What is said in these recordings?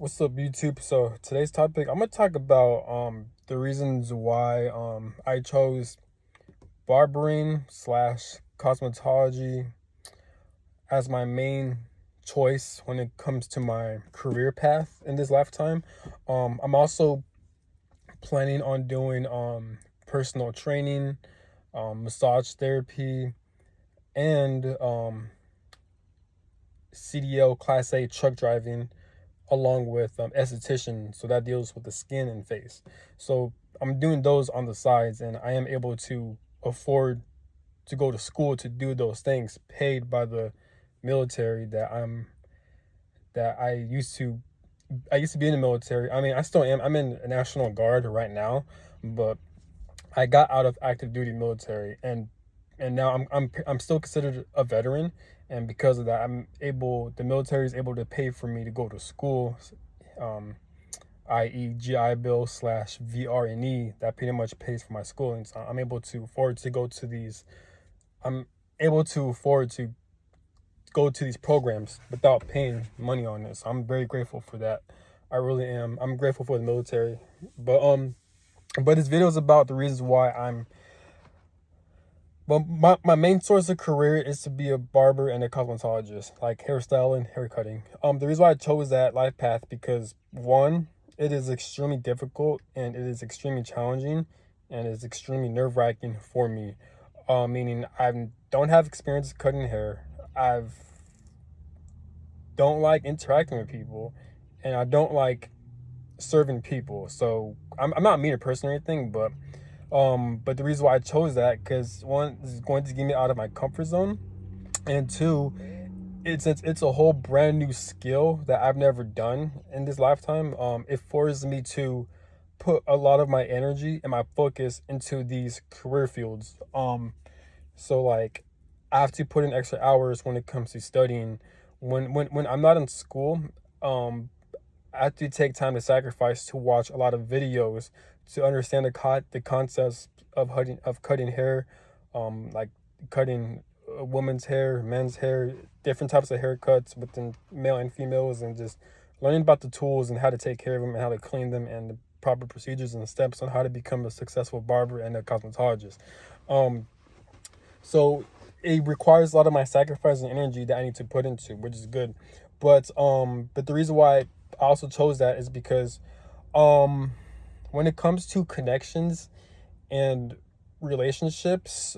What's up, YouTube? So today's topic, I'm gonna talk about the reasons why I chose barbering slash cosmetology as my main choice when it comes to my career path in this lifetime. I'm also planning on doing personal training, massage therapy, and CDL Class A truck driving, along with esthetician, so that deals with the skin and face. So I'm doing those on the sides, and I am able to afford to go to school to do those things, paid by the military that I used to be in the military. I mean, I still am. I'm in the National Guard right now, but I got out of active duty military, and now I'm still considered a veteran, and because of that, the military is able to pay for me to go to school, um, i.e. GI Bill slash VRNE, that pretty much pays for my schooling. So I'm able to afford to go to these. I'm able to afford to go to these programs without paying money on this. I'm very grateful for that. I really am. I'm grateful for the military, but this video is about the reasons why I'm. Well, my main source of career is to be a barber and a cosmetologist, like hairstyling, hair cutting. The reason why I chose that life path, because one, it is extremely difficult and it is extremely challenging and it's extremely nerve-wracking for me. Meaning I don't have experience cutting hair. I've don't like interacting with people, and I don't like serving people. So I'm not a mean person or anything, but the reason why I chose that, because one, this is going to get me out of my comfort zone, and two, it's a whole brand new skill that I've never done in this lifetime. It forces me to put a lot of my energy and my focus into these career fields. So like I have to put in extra hours when it comes to studying. When I'm not in school, um, I have to take time to sacrifice to watch a lot of videos to understand the concepts of cutting hair, like cutting a woman's hair, men's hair, different types of haircuts within male and females, and just learning about the tools and how to take care of them and how to clean them and the proper procedures and steps on how to become a successful barber and a cosmetologist. Um, so it requires a lot of my sacrifice and energy that I need to put into, which is good. But the reason why I also chose that is because um when it comes to connections and relationships,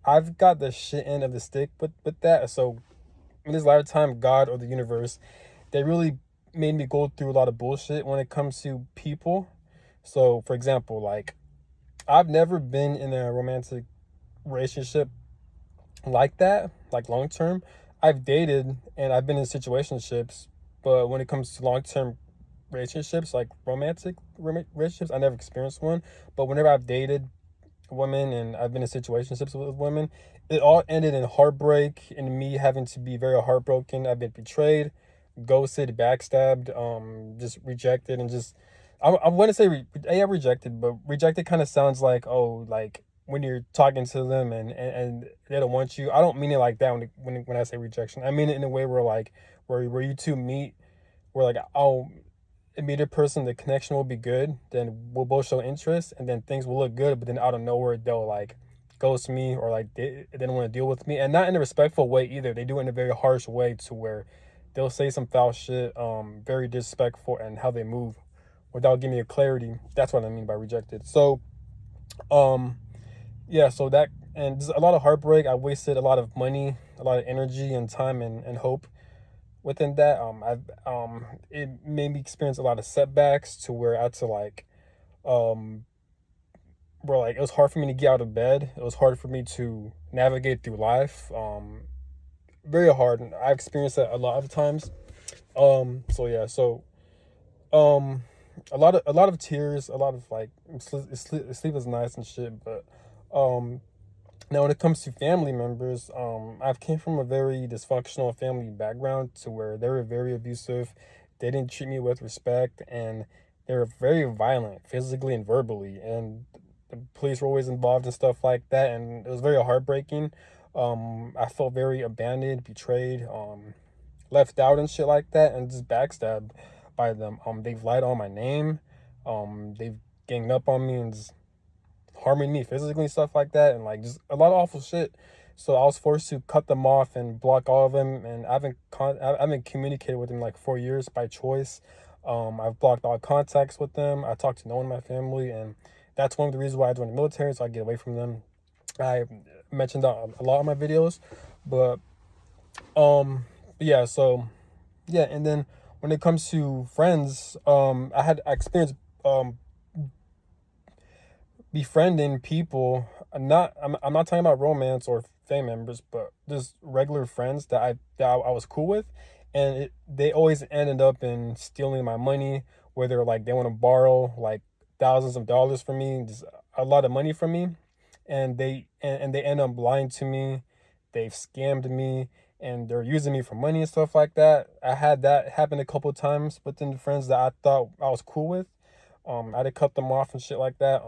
I've got the shit end of the stick with that. So in this lifetime, God or the universe, they really made me go through a lot of bullshit when it comes to people. So for example, like I've never been in a romantic relationship like that, like long term. I've dated and I've been in situationships, but when it comes to long term relationships, like relationships, I never experienced one. But whenever I've dated women and I've been in situationships with women, it all ended in heartbreak and me having to be very heartbroken. I've been betrayed, ghosted, backstabbed, just rejected, and just I want to say yeah, rejected, but rejected kind of sounds like, oh, like when you're talking to them and they don't want you. I don't mean it like that when I say rejection. I mean it in a way where like where you two meet, where like, oh, meet a person, the connection will be good, then we'll both show interest, and then things will look good, but then out of nowhere they'll like ghost me, or like they don't want to deal with me, and not in a respectful way either. They do it in a very harsh way to where they'll say some foul shit, very disrespectful, and how they move without giving me a clarity. That's what I mean by rejected. So um yeah, so that, and just a lot of heartbreak. I wasted a lot of money, a lot of energy and time and hope within that. I've it made me experience a lot of setbacks to where I had to like um where like it was hard for me to get out of bed. It was hard for me to navigate through life. Very hard. And I've experienced that a lot of times. So yeah, so um a lot of tears, a lot of like sleep is nice and shit, but um now, when it comes to family members, I've came from a very dysfunctional family background to where they were very abusive. They didn't treat me with respect, and they were very violent, physically and verbally. And the police were always involved and stuff like that, and it was very heartbreaking. I felt very abandoned, betrayed, left out and shit like that, and just backstabbed by them. They've lied on my name. They've ganged up on me and just harming me physically and stuff like that, and like just a lot of awful shit. So I was forced to cut them off and block all of them, and I haven't communicated with them like 4 years by choice. I've blocked all contacts with them. I talked to no one in my family, and that's one of the reasons why I joined the military, so I get away from them. I mentioned that a lot of my videos, but yeah. So yeah, and then when it comes to friends, I experienced um befriending people. I'm not talking about romance or family members, but just regular friends that I was cool with, and they always ended up in stealing my money, whether like they want to borrow like thousands of dollars from me, just a lot of money from me, and they end up lying to me. They've scammed me, and they're using me for money and stuff like that. I had that happen a couple of times within the friends that I thought I was cool with. I had to cut them off and shit like that.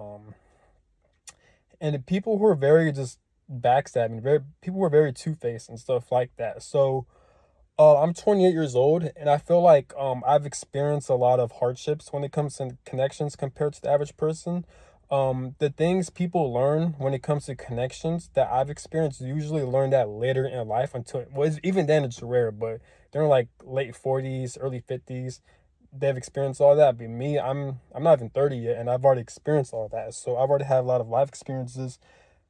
And the people who are very just backstabbing, very people who are very two-faced and stuff like that. So I'm 28 years old, and I feel like I've experienced a lot of hardships when it comes to connections compared to the average person. The things people learn when it comes to connections that I've experienced usually learn that later in life, until even then it's rare, but they're in like late 40s, early 50s. They've experienced all that. But me, I'm not even 30 yet, and I've already experienced all that. So I've already had a lot of life experiences.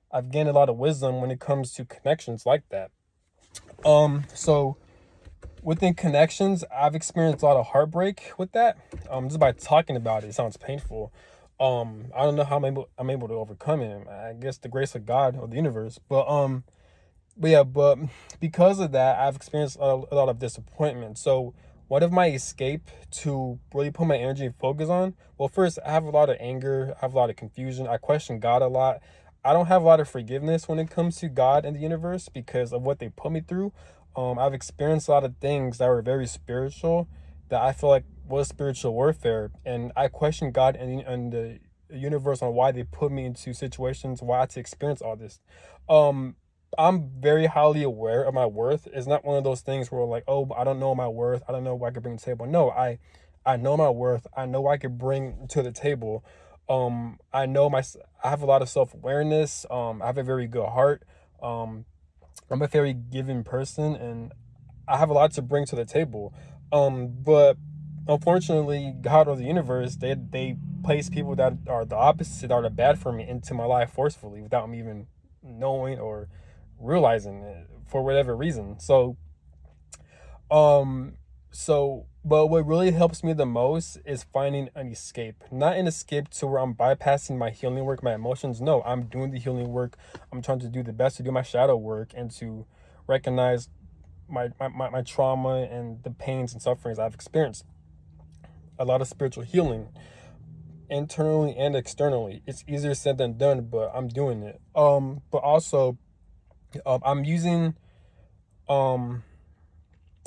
I've gained a lot of wisdom when it comes to connections like that. So within connections, I've experienced a lot of heartbreak with that. Just by talking about it, it sounds painful. I don't know how I'm able to overcome it. I guess the grace of God or the universe. But yeah, but because of that, I've experienced a lot of disappointment. So what if my escape to really put my energy and focus on? Well, first, I have a lot of anger. I have a lot of confusion. I question God a lot. I don't have a lot of forgiveness when it comes to God and the universe because of what they put me through. I've experienced a lot of things that were very spiritual that I feel like was spiritual warfare. And I question God and the universe on why they put me into situations, why I had to experience all this. Um, I'm very highly aware of my worth. It's not one of those things where like, oh, I don't know my worth. I don't know what I could bring to the table. No, I know my worth. I know what I could bring to the table. I know I have a lot of self-awareness. I have a very good heart. Um, I'm a very giving person, and I have a lot to bring to the table. But unfortunately, God or the universe, they place people that are the opposite, that are bad for me, into my life forcefully without me even knowing or realizing it for whatever reason. Um, but what really helps me the most is finding an escape. Not an escape to where I'm bypassing my healing work, my emotions. No, I'm doing the healing work. I'm trying to do the best to do my shadow work and to recognize my trauma and the pains and sufferings I've experienced. A lot of spiritual healing, internally and externally. It's easier said than done, but I'm doing it. But also, I'm using um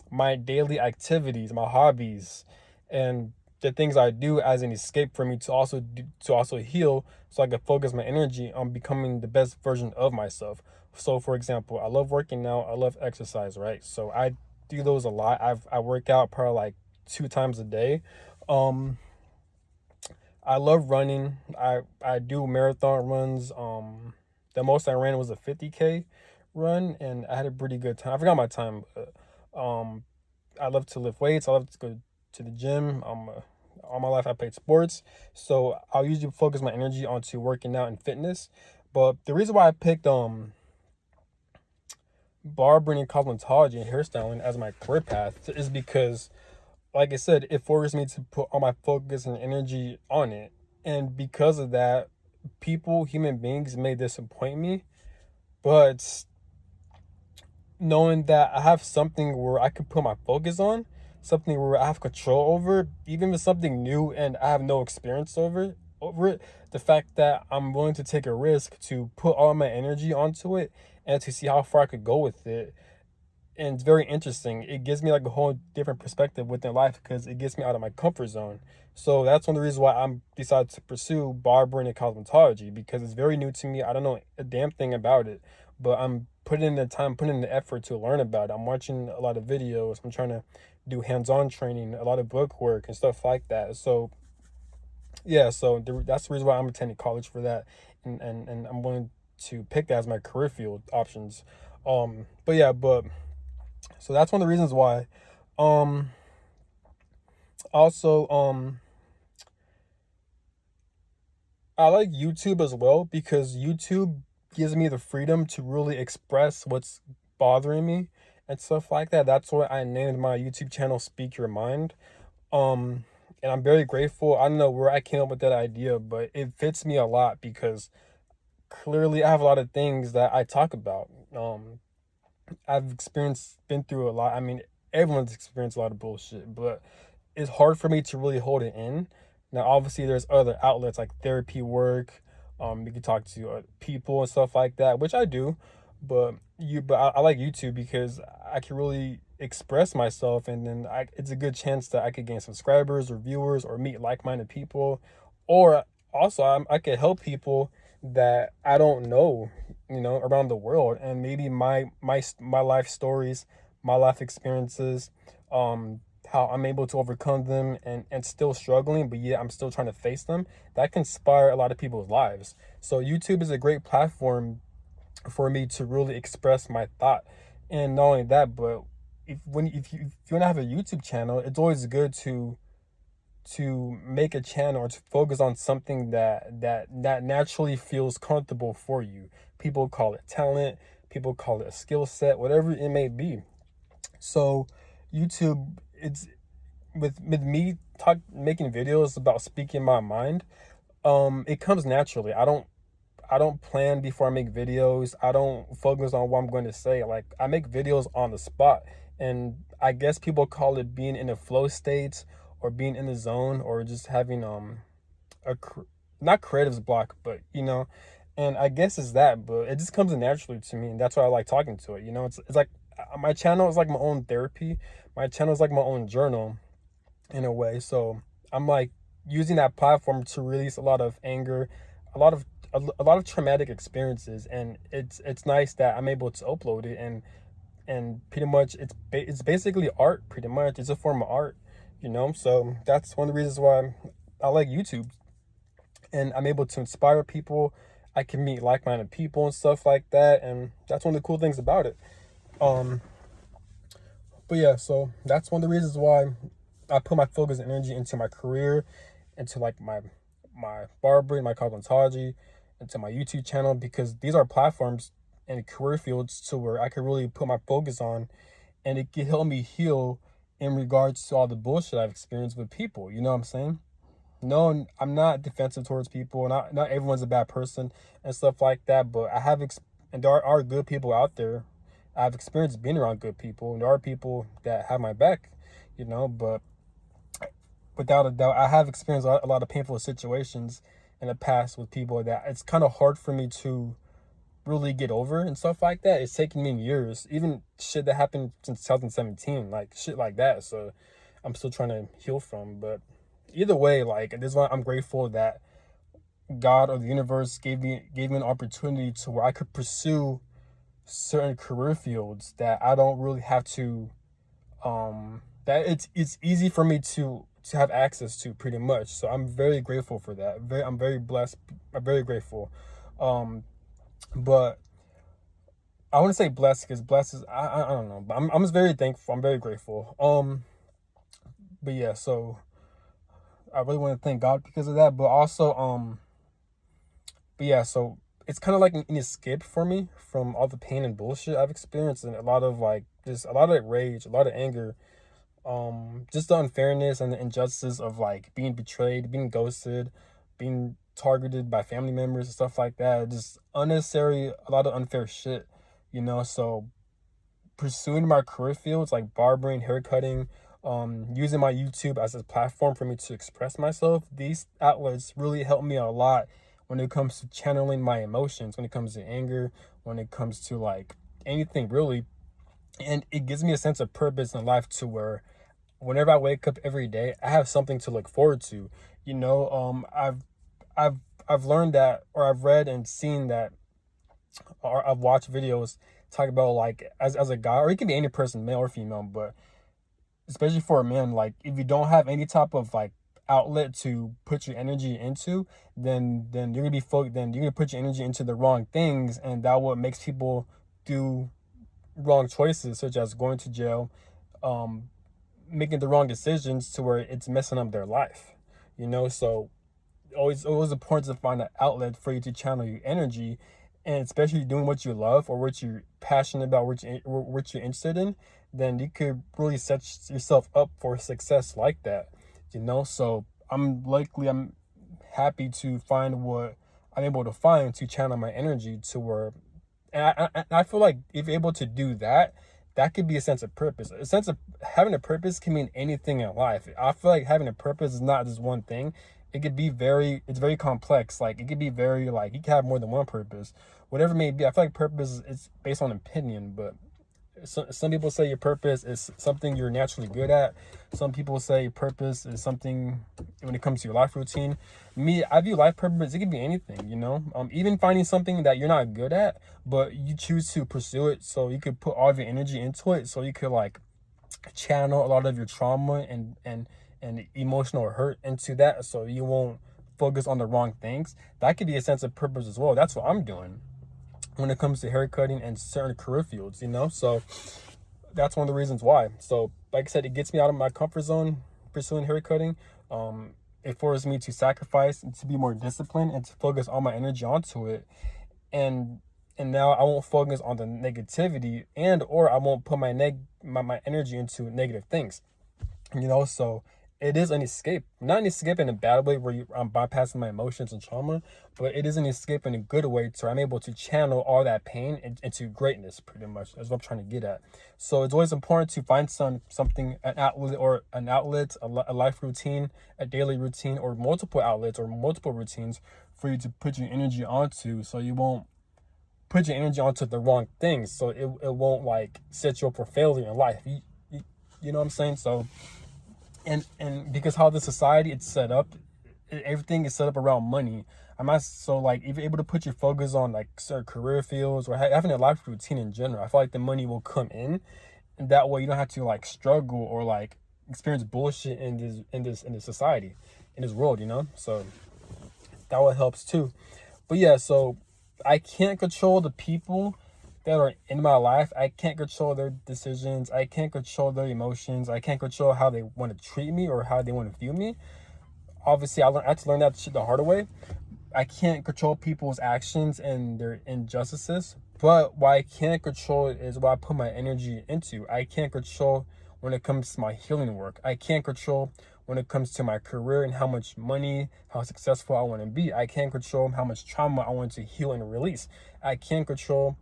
my daily activities, my hobbies, and the things I do as an escape for me to also heal, so I can focus my energy on becoming the best version of myself. So, for example, I love working out. I love exercise, right? So I do those a lot. I work out probably like 2 times a day. Um, I love running. I do marathon runs. The most I ran was a 50K run, and I had a pretty good time. I forgot my time, but I love to lift weights. I love to go to the gym. All my life I played sports, so I'll usually focus my energy onto working out and fitness. But the reason why I picked barbering and cosmetology and hairstyling as my career path is because, like I said, it forced me to put all my focus and energy on it. And because of that, human beings may disappoint me, but knowing that I have something where I can put my focus on, something where I have control over, even if it's something new and I have no experience over it, the fact that I'm willing to take a risk to put all my energy onto it and to see how far I could go with it, and it's very interesting. It gives me like a whole different perspective within life because it gets me out of my comfort zone. So that's one of the reasons why I'm decided to pursue barbering and cosmetology, because it's very new to me. I don't know a damn thing about it, but I'm putting in the time, putting in the effort to learn about it. I'm watching a lot of videos. I'm trying to do hands-on training, a lot of book work and stuff like that. So yeah, so that's the reason why I'm attending college for that, and I'm willing to pick that as my career field options. But yeah, but so that's one of the reasons why. Um, Also, I like YouTube as well because YouTube gives me the freedom to really express what's bothering me and stuff like that. That's why I named my YouTube channel Speak Your Mind. Um, and I'm very grateful. I don't know where I came up with that idea, but it fits me a lot because clearly I have a lot of things that I talk about. I've been through a lot. I mean, everyone's experienced a lot of bullshit, but it's hard for me to really hold it in. Now, obviously, there's other outlets like therapy work. You can talk to people and stuff like that, which I do. But I like YouTube because I can really express myself, and then it's a good chance that I could gain subscribers or viewers or meet like-minded people, or also I could help people that I don't know, around the world, and maybe my life stories, my life experiences, how I'm able to overcome them and still struggling, but yeah, I'm still trying to face them. That can inspire a lot of people's lives. So YouTube is a great platform for me to really express my thought. And not only that, but if you want to have a YouTube channel, it's always good to make a channel or to focus on something that naturally feels comfortable for you. People call it talent, people call it a skill set, whatever it may be. So YouTube, it's with me making videos about speaking my mind. It comes naturally. I don't plan before I make videos. I don't focus on what I'm going to say. Like, I make videos on the spot, and I guess people call it being in a flow state or being in the zone or just having a not creative's block, but and I guess it's that, but it just comes naturally to me, and that's why I like talking to it. It's like my channel is like my own therapy. My channel is like my own journal in a way. So I'm like using that platform to release a lot of anger, a lot of a lot of traumatic experiences, and it's nice that I'm able to upload it, and pretty much it's basically art. Pretty much, it's a form of art. So that's one of the reasons why I like YouTube, and I'm able to inspire people. I can meet like-minded people and stuff like that, and that's one of the cool things about it. Um, but yeah, so that's one of the reasons why I put my focus and energy into my career, into like my barbering, my cosmetology, into my YouTube channel, because these are platforms and career fields to where I can really put my focus on, and it can help me heal in regards to all the bullshit I've experienced with people. You know what I'm saying? No, I'm not defensive towards people. Not everyone's a bad person and stuff like that. But and there are good people out there. I've experienced being around good people, and there are people that have my back. But without a doubt, I have experienced a lot of painful situations in the past with people that it's kind of hard for me to really get over and stuff like that. It's taken me years, even shit that happened since 2017, like shit like that. So I'm still trying to heal from. But either way, like, this is why I'm grateful that God or the universe gave me an opportunity to where I could pursue certain career fields that I don't really have to that it's easy for me to have access to, pretty much. So I'm very grateful for that. I'm very blessed. I'm very grateful. But I want to say blessed because blessed is I don't know, but I'm just very thankful. I'm very grateful. But yeah, so I really want to thank God because of that. But also but yeah, so it's kind of like an escape for me from all the pain and bullshit I've experienced, and a lot of like just a lot of rage, a lot of anger, just the unfairness and the injustice of like being betrayed, being ghosted, being targeted by family members and stuff like that. Just unnecessary, a lot of unfair shit. So pursuing my career fields like barbering, haircutting, using my YouTube as a platform for me to express myself, these outlets really help me a lot when it comes to channeling my emotions, when it comes to anger, when it comes to like anything really. And it gives me a sense of purpose in life to where whenever I wake up every day, I have something to look forward to. I've I've learned that, or I've read and seen that, or I've watched videos talk about like as a guy, or it can be any person, male or female, but especially for a man, like if you don't have any type of like outlet to put your energy into, then you're gonna be then you're gonna put your energy into the wrong things, and that what makes people do wrong choices, such as going to jail, um, making the wrong decisions to where it's messing up their life. So always important to find an outlet for you to channel your energy, and especially doing what you love or what you're passionate about, what you're interested in, then you could really set yourself up for success like that. So I'm happy to find what I'm able to find to channel my energy to where, and I feel like if you're able to do that, that could be a sense of purpose. A sense of having a purpose can mean anything in life. I feel like having a purpose is not just one thing. It could be it's very complex. Like it could be very, like, you can have more than one purpose, whatever it may be. I feel like purpose is based on opinion, but some people say your purpose is something you're naturally good at. Some people say purpose is something when it comes to your life routine. Me, I view life purpose, it can be anything. Even finding something that you're not good at, but you choose to pursue it, so you could put all of your energy into it, so you could like channel a lot of your trauma and emotional hurt into that, so you won't focus on the wrong things. That could be a sense of purpose as well. That's what I'm doing when it comes to haircutting and certain career fields. So that's one of the reasons why. So like I said, it gets me out of my comfort zone pursuing haircutting. It forces me to sacrifice and to be more disciplined and to focus all my energy onto it. And now I won't focus on the negativity, and or I won't put my energy into negative things. So it is an escape, not an escape in a bad way where I'm bypassing my emotions and trauma, but it is an escape in a good way, so I'm able to channel all that pain into greatness. Pretty much that's what I'm trying to get at. So it's always important to find something, an outlet, a life routine, a daily routine, or multiple outlets or multiple routines for you to put your energy onto, so you won't put your energy onto the wrong things, so it won't like set you up for failure in life. You know what I'm saying? So and because how the society it's set up, everything is set up around money. I'm not, so like if you're able to put your focus on like certain career fields or having a life routine in general, I feel like the money will come in, and that way you don't have to like struggle or like experience bullshit in this society, in this world. So that one helps too. But yeah, so I can't control the people that are in my life. I can't control their decisions. I can't control their emotions. I can't control how they want to treat me or how they want to view me. Obviously, I had to learn that shit the hard way. I can't control people's actions and their injustices, but what I can control is what I put my energy into. I can't control when it comes to my healing work. I can't control when it comes to my career and how much money, how successful I want to be. I can't control how much trauma I want to heal and release. I can't control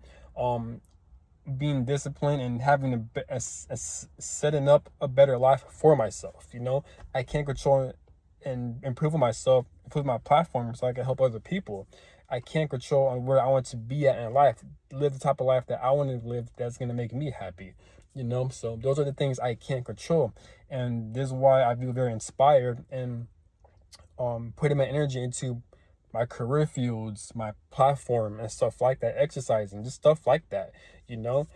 being disciplined and having setting up a better life for myself. I can't control and improving myself, improve my platform so I can help other people. I can't control on where I want to be at in life, live the type of life that I want to live that's going to make me happy. So those are the things I can't control, and this is why I feel very inspired and putting my energy into my career fields, my platform and stuff like that, exercising, just stuff like that, you know.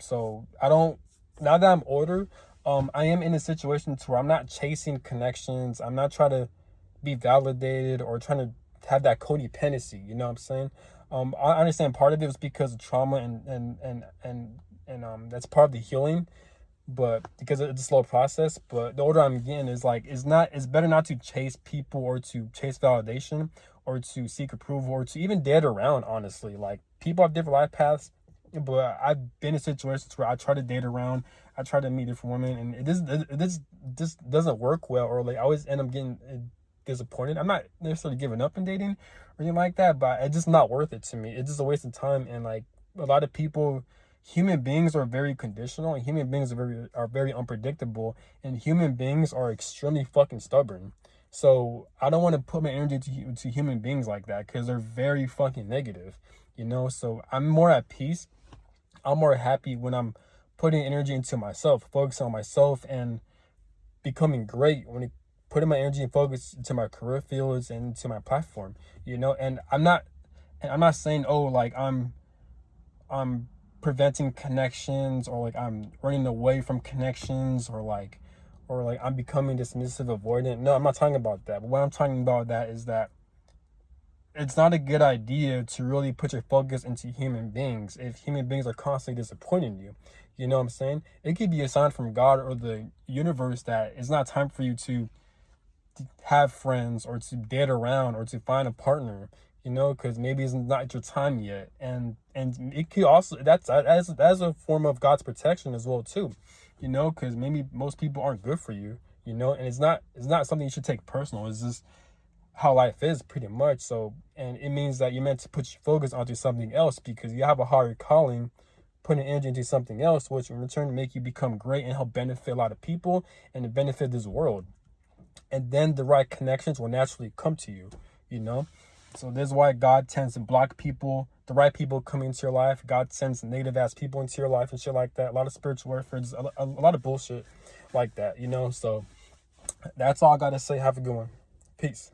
So I don't, now that I'm older, I am in a situation to where I'm not chasing connections. I'm not trying to be validated or trying to have that codependency. You know what I'm saying? I understand part of it was because of trauma and that's part of the healing, but because it's a slow process. But the older I'm getting is like, it's better not to chase people or to chase validation or to seek approval or to even date around, honestly. Like, people have different life paths, but I've been in situations where I try to date around, I try to meet different women, and it just doesn't work well, or like I always end up getting disappointed. I'm not necessarily giving up in dating or anything like that, but it's just not worth it to me. It's just a waste of time. And like, a lot of people, human beings are very conditional, and human beings are very unpredictable, and human beings are extremely fucking stubborn. So I don't want to put my energy to human beings like that, because they're very fucking negative. So I'm more at peace, I'm more happy when I'm putting energy into myself, focusing on myself, and becoming great when it putting my energy and focus into my career fields and to my platform. And I'm not saying, oh, like I'm preventing connections, or like I'm running away from connections, or like I'm becoming dismissive, avoidant. No, I'm not talking about that. But what I'm talking about that is that it's not a good idea to really put your focus into human beings if human beings are constantly disappointing you. You know what I'm saying? It could be a sign from God or the universe that it's not time for you to have friends or to date around or to find a partner, you know, because maybe it's not your time yet. And it could also, that's as a form of God's protection as well too, you know, because maybe most people aren't good for you, you know, and it's not something you should take personal. It's just how life is pretty much. So, and it means that you're meant to put your focus onto something else because you have a higher calling, putting energy into something else, which in return make you become great and help benefit a lot of people and to benefit this world. And then the right connections will naturally come to you, you know. So this is why God tends to block people, the right people coming into your life. God sends negative ass people into your life and shit like that. A lot of spiritual warfare, just a lot of bullshit like that, you know. So that's all I gotta say. Have a good one. Peace.